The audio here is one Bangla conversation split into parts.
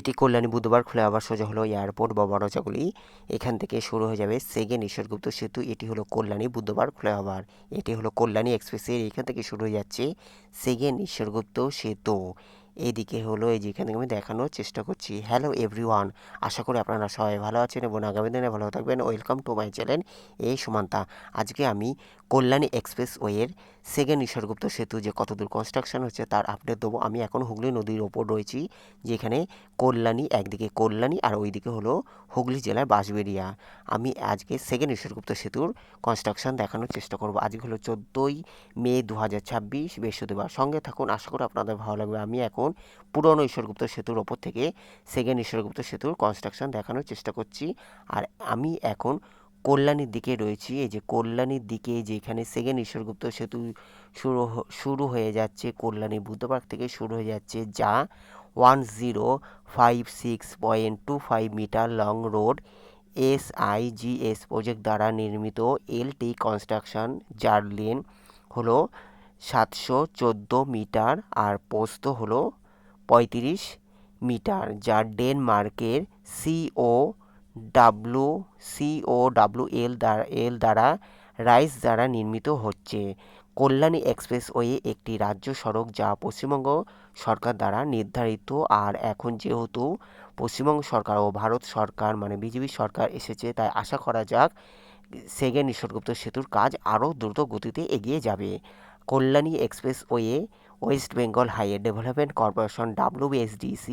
এটি কল্যাণী বুধবার খুলে আবার সোজা হলো এয়ারপোর্ট বা বড়চাকুলি। এখান থেকে শুরু হয়ে যাবে সেকেন্ড ঈশ্বরগুপ্ত সেতু। এটি হলো কল্যাণী বুধবার খুলে আবার। এটি হলো কল্যাণী এক্সপ্রেসের এখান থেকে শুরু হয়ে যাচ্ছে সেকেন্ড ঈশ্বরগুপ্ত সেতু। এইদিকে হলো এই যে এখান থেকে আমি দেখানোর চেষ্টা করছি। হ্যালো এভরিওয়ান, আশা করি আপনারা সবাই ভালো আছেন এবং আগামী দিনে ভালো থাকবেন। ওয়েলকাম টু মাই চ্যানেল এই সুমান্তা। আজকে আমি কল্যাণী এক্সপ্রেসওয়ের সেকেন্ড ঈশ্বরগুপ্ত সেতু যে কতদূর কনস্ট্রাকশন হচ্ছে তার আপডেট দেবো। আমি এখন হুগলি নদীর ওপর রয়েছি, যেখানে কল্যাণী, একদিকে কল্যাণী আর ওইদিকে হলো হুগলি জেলার বাঁশবেড়িয়া। আমি আজকে সেকেন্ড ঈশ্বরগুপ্ত সেতুর কনস্ট্রাকশন দেখানোর চেষ্টা করব। আজকে হলো 14ই মে 2026 বৃহস্পতিবার। সঙ্গে থাকুন, আশা করি আপনাদের ভালো লাগবে। আমি এখন পুরনো ঈশ্বরগুপ্ত সেতুর ওপর থেকে সেকেন্ড ঈশ্বরগুপ্ত সেতুর কনস্ট্রাকশন দেখানোর চেষ্টা করছি। আর আমি এখন কল্যাণীর দিকে রয়েছি। এই যে কল্যাণীর দিকে যেখানে সেকেন্ড ঈশ্বরগুপ্ত সেতু শুরু হয়ে যাচ্ছে, কল্যাণী বুদ্ধপার্ক থেকে শুরু হয়ে যাচ্ছে, যা 1056.25 metre long road SIGS project দ্বারা নির্মিত LT কনস্ট্রাকশন, যার লেন হলো 714 মিটার আর প্রস্থ হলো 35 মিটার, যা ডেনমার্কের COWL দ্বারা রাইস দ্বারা নির্মিত হচ্ছে। কল্যাণী এক্সপ্রেসওয়ে একটি রাজ্য সড়ক যা পশ্চিমবঙ্গ সরকার দ্বারা নির্ধারিত। আর এখন যেহেতু পশ্চিমবঙ্গ সরকার ও ভারত সরকার মানে বিজেপি সরকার এসেছে, তাই আশা করা যাক সেকেন্ড ঈশ্বরগুপ্ত সেতুর কাজ আরও দ্রুত গতিতে এগিয়ে যাবে। Kalyani expressway West Bengal highway development corporation WBSDC,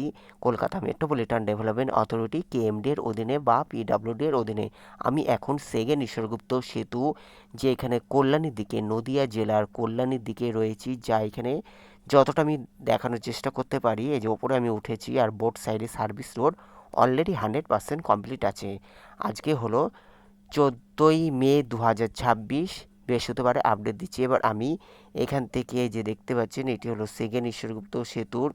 Kolkata metropolitan development authority KMD এর অধীনে বা PWD এর অধীনে। আমি এখন সেকেন্ড ঈশ্বরগুপ্ত সেতু, যে এখানে কল্যাণীর দিকে, নদিয়া জেলার কল্যাণীর দিকে রয়েছি, যা এখানে যতটা আমি দেখানোর চেষ্টা করতে পারি। এই যে ওপরে আমি উঠেছি আর বোট সাইডে সার্ভিস রোড অলরেডি 100% কমপ্লিট আছে। আজকে হলো 14ই মে 2026 বৃহস্পতিবারে আপডেট দিচ্ছি। এবার আমি এখান থেকে যে দেখতে পাচ্ছেন, এটি হলো সেকেন্ড ঈশ্বরগুপ্ত সেতুর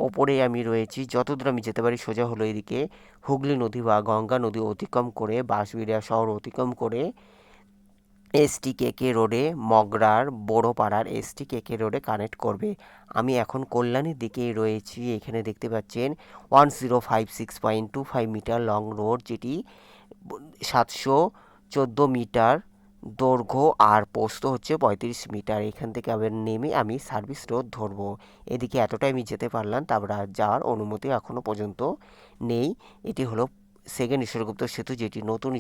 ওপরে আমি রয়েছি। যতদূর আমি যেতে পারি সোজা হলো এদিকে হুগলি নদী বা গঙ্গা নদী অতিক্রম করে, বাঁশবেড়িয়া শহর অতিক্রম করে STKK রোডে, মগরার বড়পাড়ার STKK রোডে কানেক্ট করবে। আমি এখন কল্যাণীর দিকেই রয়েছি। এখানে দেখতে পাচ্ছেন 1056.25 মিটার লং রোড, যেটি 714 মিটার দৈর্ঘ্য আর প্রস্থ হচ্ছে 35 মিটার। এখান থেকে আবার নেমে আমি সার্ভিস রোড ধরবো। এদিকে এতটাই আমি যেতে পারলাম, তারপর আর যাওয়ার অনুমতি এখনও পর্যন্ত নেই। এটি হলো সেকেন্ড ঈশ্বরগুপ্ত সেতু, যেটি নতুন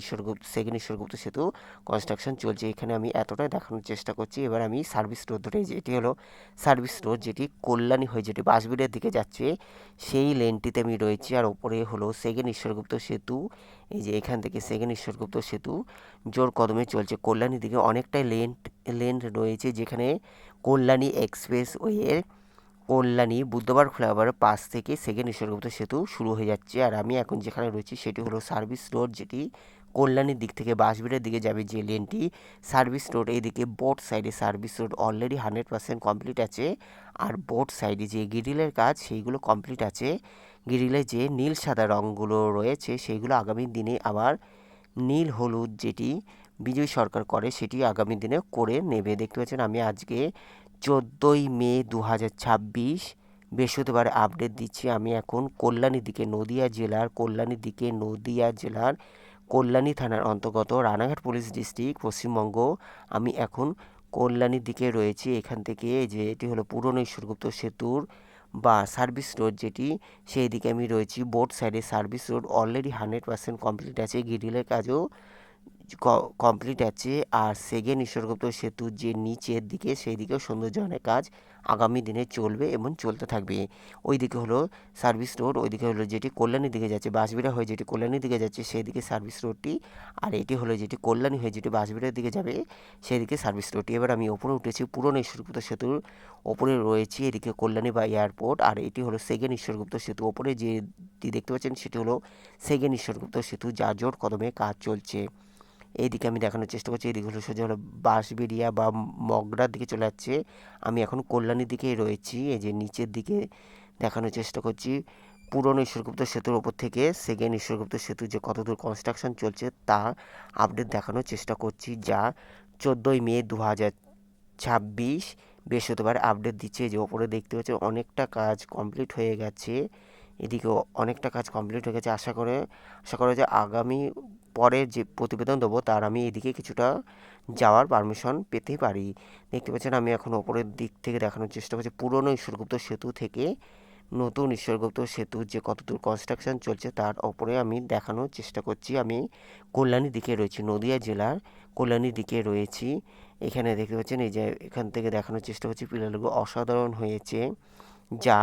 সেকেন্ড ঈশ্বরগুপ্ত সেতু কনস্ট্রাকশন চলছে। এখানে আমি এতটাই দেখানোর চেষ্টা করছি। এবার আমি সার্ভিস রোড ধরে, যেটি হলো সার্ভিস রোড, যেটি কল্যাণী হয়ে যেটি বাঁশবেড়িয়ার দিকে যাচ্ছে, সেই লেনটিতে আমি রয়েছি। আর ওপরে হলো সেকেন্ড ঈশ্বরগুপ্ত সেতু। এই যে এখান থেকে সেকেন্ড ঈশ্বরগুপ্ত সেতু জোর কদমে চলছে। কল্যাণীর দিকে অনেকটাই লেন রয়েছে, যেখানে কল্যাণী এক্সপ্রেসওয়ের কল্যাণী বুদ্ধবার ফ্লাইওভারের পাশ থেকে সেকেন্ড ঈশ্বরগুপ্ত সেতু শুরু হয়ে যাচ্ছে। আর আমি এখন যেখানে রয়েছি সেটি হলো সার্ভিস রোড, যেটি কল্যাণীর দিক থেকে বাঁশবেড়িয়ার দিকে যাবে যে লেনটি সার্ভিস রোড। এইদিকে বোট সাইডে সার্ভিস রোড অলরেডি 100% কমপ্লিট আছে। আর বোট সাইডে যে গ্রিলের কাজ সেইগুলো কমপ্লিট আছে। গ্রিলে যে নীল সাদা রঙগুলো রয়েছে সেইগুলো আগামী দিনে আবার নীল হলুদ যেটি বিজয় সরকার করে সেটি আগামী দিনে করে নেবে। দেখতে পাচ্ছেন আমি আজকে 14ই মে 2026 বৃহস্পতিবার আপডেট দিচ্ছি। আমি এখন কল্যাণীর দিকে, নদিয়া জেলার কল্যাণী থানার অন্তর্গত রানাঘাট পুলিশ ডিস্ট্রিক্ট, পশ্চিমবঙ্গ। আমি এখন কল্যাণীর দিকে রয়েছি। এখান থেকে যে এটি হলো পুরনো ঈশ্বরগুপ্ত সেতুর বা সার্ভিস রোড, যেটি সেই দিকে আমি রয়েছি। বোট সাইডে সার্ভিস রোড অলরেডি 100% কমপ্লিট আছে। গ্রিলের কাজও কমপ্লিট আছে। আর সেকেন্ড ঈশ্বরগুপ্ত সেতুর যে নিচের দিকে, সেই দিকেও সৌন্দর্যায়নের কাজ আগামী দিনে চলবে এবং চলতে থাকবে। ওইদিকে হলো সার্ভিস রোড, ওইদিকে হলো যেটি কল্যাণীর দিকে যাচ্ছে, বাঁশবেড়িয়া হয়ে যেটি কল্যাণীর দিকে যাচ্ছে সেই দিকে সার্ভিস রোডটি। আর এটি হলো যেটি কল্যাণী হয়ে যেটি বাঁশবেড়িয়ার দিকে যাবে সেদিকে সার্ভিস রোডটি। এবার আমি ওপরে উঠেছি, পুরনো ঈশ্বরগুপ্ত সেতুর ওপরে রয়েছি। এদিকে কল্যাণী বা এয়ারপোর্ট, আর এটি হলো সেকেন্ড ঈশ্বরগুপ্ত সেতু। ওপরে যেটি দেখতে পাচ্ছেন সেটি হলো সেকেন্ড ঈশ্বরগুপ্ত সেতু, যা জোর কদমে কাজ চলছে। এইদিকে আমি দেখানোর চেষ্টা করছি, এদিকে হলো সোজা হলো বাঁশবেড়িয়া বা মগরার দিকে চলে যাচ্ছে। আমি এখন কল্যাণীর দিকেই রয়েছি। এই যে নিচের দিকে দেখানোর চেষ্টা করছি পুরনো ঈশ্বরগুপ্ত সেতুর ওপর থেকে সেকেন্ড ঈশ্বরগুপ্ত সেতু যে কতদূর কনস্ট্রাকশন চলছে তা আপডেট দেখানোর চেষ্টা করছি, যা 14ই মে 2026 বৃহস্পতিবার আপডেট দিচ্ছে। যে ওপরে দেখতে পাচ্ছি অনেকটা কাজ কমপ্লিট হয়ে গেছে। এদিকেও অনেকটা কাজ কমপ্লিট হয়ে গেছে। আশা করে যে আগামী পরে যে প্রতিবেদন দেবো তার আমি এদিকে কিছুটা যাওয়ার পারমিশন পেতে পারি। দেখতে পাচ্ছেন আমি এখন ওপরের দিক থেকে দেখানোর চেষ্টা করছি পুরনো ঈশ্বরগুপ্ত সেতু থেকে নতুন ঈশ্বরগুপ্ত সেতু যে কতদূর কনস্ট্রাকশন চলছে তার ওপরে আমি দেখানোর চেষ্টা করছি। আমি কল্যাণীর দিকে রয়েছি, নদিয়া জেলার কল্যাণীর দিকে রয়েছি। এখানে দেখতে পাচ্ছেন এই যে এখান থেকে দেখানোর চেষ্টা করছি পিলারগুলো অসাধারণ হয়েছে, যা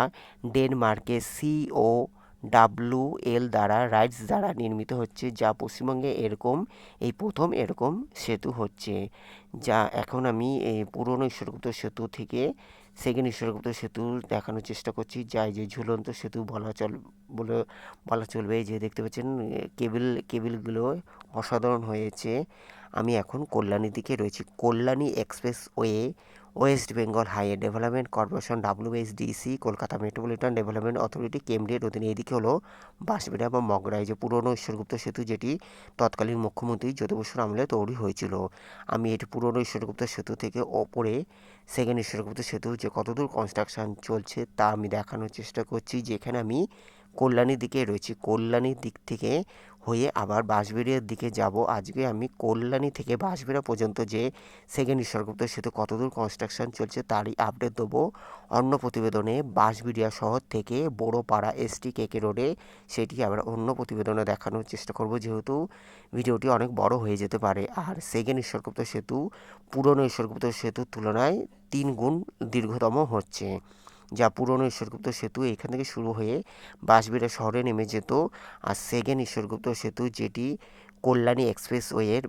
ডেনমার্কের COWL দ্বারা রাইটস দ্বারা নির্মিত হচ্ছে, যা পশ্চিমবঙ্গে এই প্রথম এরকম সেতু হচ্ছে। যা এখন আমি এই পুরনো ঈশ্বরগুপ্ত সেতু থেকে সেকেন্ড ঈশ্বরগুপ্ত সেতু দেখানোর চেষ্টা করছি, যা এই যে ঝুলন্ত সেতু বলা চলবে। এই যে দেখতে পাচ্ছেন কেবিলগুলো অসাধারণ হয়েছে। আমি এখন কল্যাণীর দিকে রয়েছি। Kalyani expressway West Bengal highway development corporation WSDC Kolkata metropolitan development authority কেমডিএর অধীনে। এদিকে হলো বাঁশবেড়িয়া বা মগরা, এই যে পুরনো ঈশ্বরগুপ্ত সেতু যেটি তৎকালীন মুখ্যমন্ত্রী জ্যোতি বসুর আমলে তৈরি হয়েছিল। আমি এটি পুরনো ঈশ্বরগুপ্ত সেতু থেকে ওপরে সেকেন্ড ঈশ্বরগুপ্ত সেতু যে কতদূর কনস্ট্রাকশন চলছে তা আমি দেখানোর চেষ্টা করছি। যেখানে আমি কল্যাণীর দিকে রয়েছি, কল্যাণীর দিক থেকে হয়ে আবার বাঁশবেড়িয়ার দিকে যাব। আজকে আমি কল্যাণী থেকে বাঁশবেড়িয়া পর্যন্ত যে সেকেন্ড ঈশ্বরগুপ্ত সেতু কতদূর কনস্ট্রাকশন চলছে তারই আপডেট দেবো অন্য প্রতিবেদনে। বাঁশবেড়িয়া শহর থেকে বড়পাড়া STKK রোডে সেটি আবার অন্য প্রতিবেদনে দেখানোর চেষ্টা করব, যেহেতু ভিডিওটি অনেক বড় হয়ে যেতে পারে। আর সেকেন্ড ঈশ্বরগুপ্ত সেতু পুরনো ঈশ্বরগুপ্ত সেতুর তুলনায় 3 গুণ দীর্ঘতম হচ্ছে, যা পুরনো ঈশ্বরগুপ্ত সেতু এখান থেকে শুরু হয়ে বাঁশবেড়িয়া শহরে নেমে যেত। আর সেকেন্ড ঈশ্বরগুপ্ত সেতু যেটি কল্যাণী এক্সপ্রেসওয়ের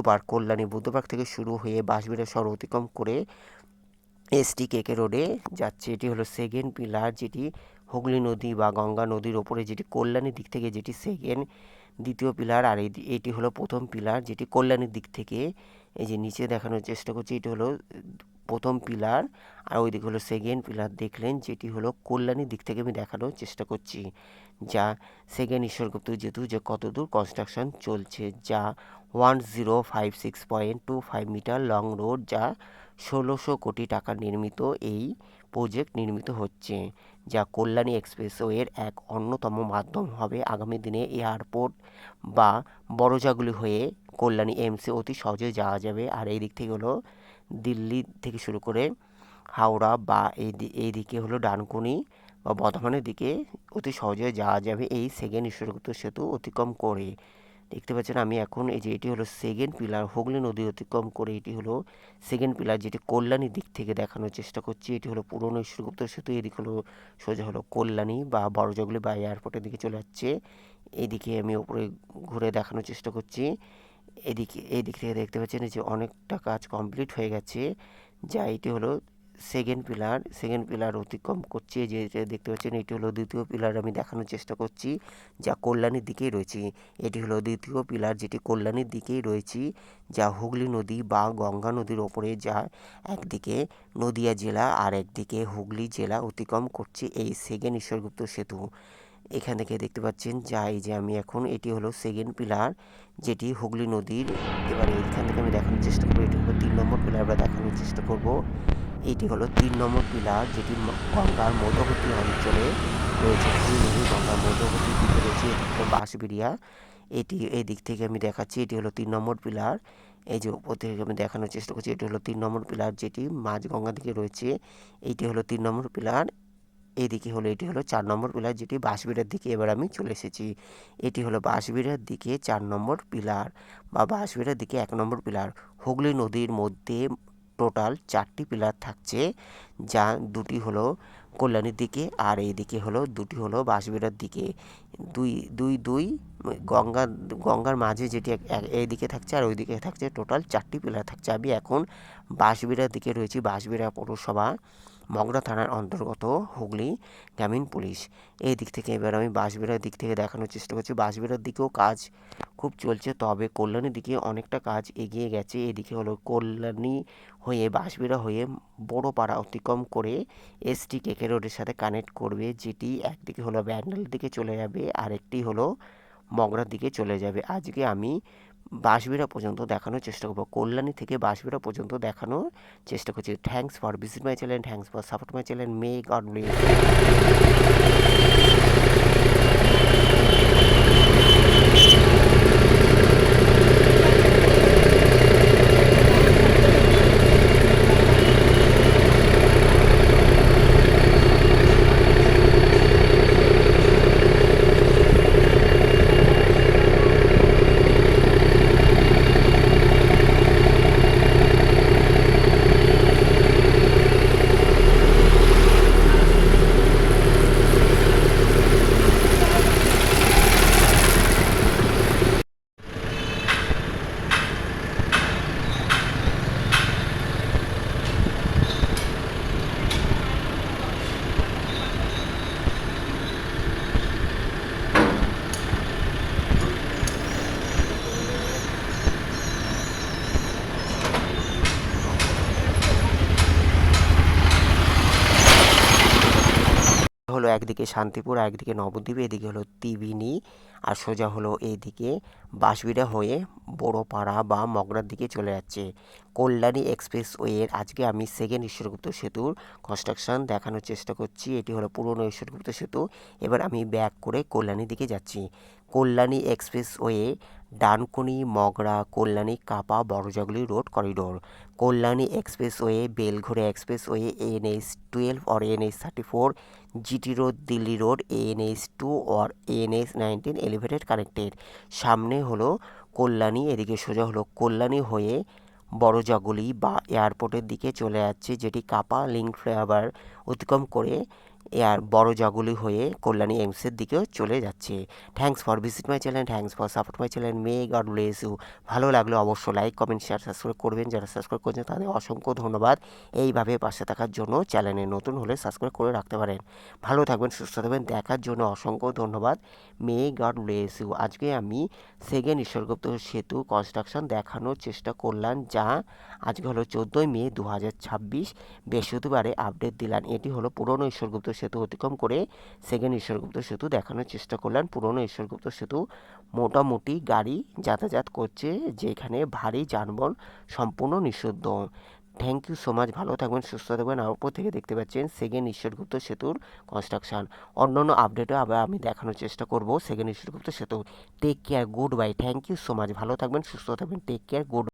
বা কল্যাণী বুদ্ধ পার্ক থেকে শুরু হয়ে বাঁশবেড়িয়া শহর অতিক্রম করে STKK রোডে যাচ্ছে। এটি হলো সেকেন্ড পিলার, যেটি হুগলি নদী বা গঙ্গা নদীর ওপরে, যেটি কল্যাণীর দিক থেকে যেটি দ্বিতীয় পিলার। আর এটি হলো প্রথম পিলার, যেটি কল্যাণীর দিক থেকে এই যে নিচে দেখানোর চেষ্টা করছি। এটি হলো প্রথম পিলার, আর ওই দিকে হলো সেকেন্ড পিলার দেখলেন, যেটি হলো কল্যাণীর দিক থেকে আমি দেখানোর চেষ্টা করছি, যা সেকেন্ড ঈশ্বরগুপ্ত যেহেতু যে কতদূর কনস্ট্রাকশন চলছে, যা 1056.25 মিটার লং রোড, যা 1600 কোটি টাকা নির্মিত এই প্রজেক্ট নির্মিত হচ্ছে, যা কল্যাণী এক্সপ্রেসওয়ের এক অন্যতম মাধ্যম হবে। আগামী দিনে এয়ারপোর্ট বা বড়জাগুলি হয়ে কল্যাণী এমসে অতি সহজে যাওয়া যাবে। আর এই দিক থেকে হলো দিল্লি থেকে শুরু করে হাওড়া বা এই দিকে হলো ডানকুনি বা বর্ধমানের দিকে অতি সহজে যাওয়া যাবে এই সেকেন্ড ঈশ্বরগুপ্ত সেতু অতিক্রম করে। দেখতে পাচ্ছেন আমি এখন এই যে এটি হলো সেকেন্ড পিলার, হুগলি নদী অতিক্রম করে এটি হলো সেকেন্ড পিলার, যেটি কল্যাণীর দিক থেকে দেখানোর চেষ্টা করছি। এটি হলো পুরনো ঈশ্বরগুপ্ত সেতু, এদিকে হলো সোজা হলো কল্যাণী বা বড়জগুলি বা এয়ারপোর্টের দিকে চলে যাচ্ছে। এদিকে আমি উপরে ঘুরে দেখানোর চেষ্টা করছি। এই দিক থেকে দেখতে পাচ্ছেন যে অনেকটা কাজ কমপ্লিট হয়ে গেছে, যা এটি হলো সেকেন্ড পিলার অতিক্রম করছে। যে দেখতে পাচ্ছেন এটি হলো দ্বিতীয় পিলার, আমি দেখানোর চেষ্টা করছি, যা কল্যাণীর দিকেই রয়েছে। এটি হলো দ্বিতীয় পিলার, যেটি কল্যাণীর দিকেই রয়েছে, যা হুগলি নদী বা গঙ্গা নদীর ওপরে, যা একদিকে নদিয়া জেলা আর একদিকে হুগলি জেলা অতিক্রম করছে এই সেকেন্ড ঈশ্বরগুপ্ত সেতু। এখান থেকে দেখতে পাচ্ছেন যা এই যে আমি এখন এটি হলো সেকেন্ড পিলার, যেটি হুগলি নদীর। এবারে এখান থেকে আমি দেখানোর চেষ্টা করবো, এটি হলো 3 নম্বর পিলার বা দেখানোর চেষ্টা করব। এটি হলো 3 নম্বর পিলার, যেটি গঙ্গার মধ্যবর্তী অঞ্চলে রয়েছে, হুগলি নদী গঙ্গার মধ্যবর্তী দিকে রয়েছে। এটি হলো বাঁশবেড়িয়া। এই দিক থেকে আমি দেখাচ্ছি, এটি হলো 3 নম্বর পিলার। এই যে উপর থেকে আমি দেখানোর চেষ্টা করছি, এটি হলো 3 নম্বর পিলার, যেটি মাঝ গঙ্গা দিকে রয়েছে। এইটি হলো 3 নম্বর পিলার। এটি হলো 4 নম্বর পিলার, যেটি বাঁশবেড়িয়ার দিকে এবার আমি চলে এসেছি। এটি হলো বাঁশবেড়িয়ার দিকে 4 নম্বর পিলার বা বাঁশবেড়িয়ার দিকে 1 নম্বর পিলার। হুগলি নদীর মধ্যে টোটাল 4টি পিলার থাকছে, যা 2টি হলো কল্যাণীর দিকে আর এইদিকে হলো 2টি হলো বাঁশবেড়িয়ার দিকে। দুই দুই দুই গঙ্গার মাঝে যেটি এইদিকে থাকছে আর ওইদিকে থাকছে, টোটাল 4টি পিলার থাকছে। আমি এখন বাঁশবেড়িয়ার দিকে রয়েছি, বাঁশবেড়িয়া পৌরসভা মগরা থানার অন্তর্গত হুগলি গ্রামীণ পুলিশ। এই দিক থেকে এবার আমি বাঁশবেড়িয়ার দিক থেকে দেখানোর চেষ্টা করছি। বাঁশবেড়িয়ার দিকেও কাজ খুব চলছে, তবে কল্যাণীর দিকে অনেকটা কাজ এগিয়ে গেছে। এদিকে হলো কল্যাণী হয়ে বাঁশবেড়িয়া হয়ে বড়পাড়া অতিক্রম করে STKK রোডের সাথে কানেক্ট করবে, যেটি একদিকে হলো ব্যান্ডেলের দিকে চলে যাবে আর একটি হলো মগরার দিকে চলে যাবে। আজকে আমি বাঁশবেড়িয়া পর্যন্ত দেখানোর চেষ্টা করবো, কল্যাণী থেকে বাঁশবেড়িয়া পর্যন্ত দেখানোর চেষ্টা করছি। Thanks for visit my channel, thanks for support my channel, may God bless. হলো একদিকে শান্তিপুর আর একদিকে নবদ্বীপ, এদিকে হলো ত্রিবেণী আর সোজা হলো এইদিকে বাঁশবিড়া হয়ে বড়পাড়া বা মগরার দিকে চলে যাচ্ছে। কল্যাণী এক্সপ্রেসওয়ের আজকে আমি সেকেন্ড ঈশ্বরগুপ্ত সেতুর কনস্ট্রাকশন দেখানোর চেষ্টা করছি। এটি হলো পুরনো ঈশ্বরগুপ্ত সেতু। এবার আমি ব্যাক করে কল্যাণীর দিকে যাচ্ছি। Kalyani expressway Dankuni Magra Kalyani Kapa Barajaguli road corridor. Kalyani expressway Belgharia expressway NH12 और NH34 GT road Delhi road NH2 और NH19 এলিভেটেড কানেক্টেড। সামনে হলো কল্যাণী, এদিকে সোজা হলো কল্যাণী হয়ে বড়জাগুলি বা এয়ারপোর্টের দিকে চলে যাচ্ছে, যেটি কাপা লিঙ্ক ফ্লাইওভার অতিক্রম করে বড়জাগুলি হয়ে কল্যাণী এইমসের দিকেও চলে যাচ্ছে। Thanks for visit my channel, thanks for support my channel. May God bless you. ভালো লাগলে অবশ্যই লাইক কমেন্ট শেয়ার সাবস্ক্রাইব করবেন। যারা সাবস্ক্রাইব করছেন তাদের অসংখ্য ধন্যবাদ। এইভাবে পাশে থাকার জন্য চ্যানেলে নতুন হলে সাবস্ক্রাইব করে রাখতে পারেন। ভালো থাকবেন, সুস্থ থাকবেন, দেখার জন্য অসংখ্য ধন্যবাদ। May God bless you. আজকে আমি সেকেন্ড ঈশ্বরগুপ্ত সেতু কনস্ট্রাকশন দেখানোর চেষ্টা করলাম, যা আজকে হলো 14ই মে 2026 বৃহস্পতিবারে আপডেট দিলাম। এটি হলো পুরনো ঈশ্বরগুপ্ত সেতু অতিক্রম করে সেকেন্ড ঈশ্বরগুপ্ত সেতু দেখানোর চেষ্টা করলাম। পুরনো ঈশ্বরগুপ্ত সেতু মোটামুটি গাড়ি যাতায়াত করছে, যেখানে ভারী যানবাহন সম্পূর্ণ নিষিদ্ধ। Thank you so much. ভালো থাকবেন, সুস্থ থাকবেন। আর উপর থেকে দেখতে পাচ্ছেন সেকেন্ড ঈশ্বরগুপ্ত সেতুর কনস্ট্রাকশন। অন্যান্য আপডেটও আবার আমি দেখানোর চেষ্টা করব second Ishwargupta Setu. Take care, good bye, thank you so much. ভালো থাকবেন, সুস্থ থাকবেন, টেক কেয়ার, গুড।